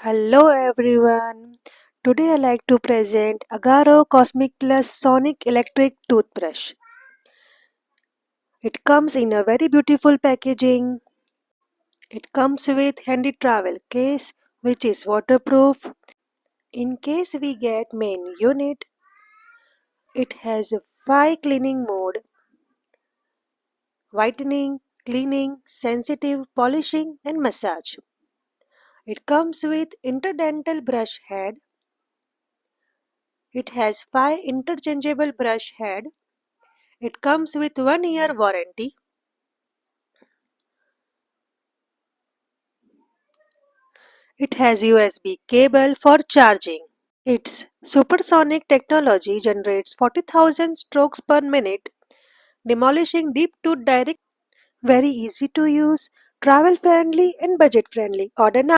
Hello everyone. Today I like to present Agaro Cosmic Plus Sonic Electric Toothbrush. It comes in a very beautiful packaging. It comes with handy travel case which is waterproof. In case we get main unit, it has a 5 cleaning mode: whitening, cleaning, sensitive, polishing and massage. It comes with interdental brush head. It has 5 interchangeable brush head. It comes with 1 year warranty. It has USB cable for charging. Its supersonic technology generates 40,000 strokes per minute, demolishing deep to direct. Very easy to use, travel friendly and budget friendly. Order now.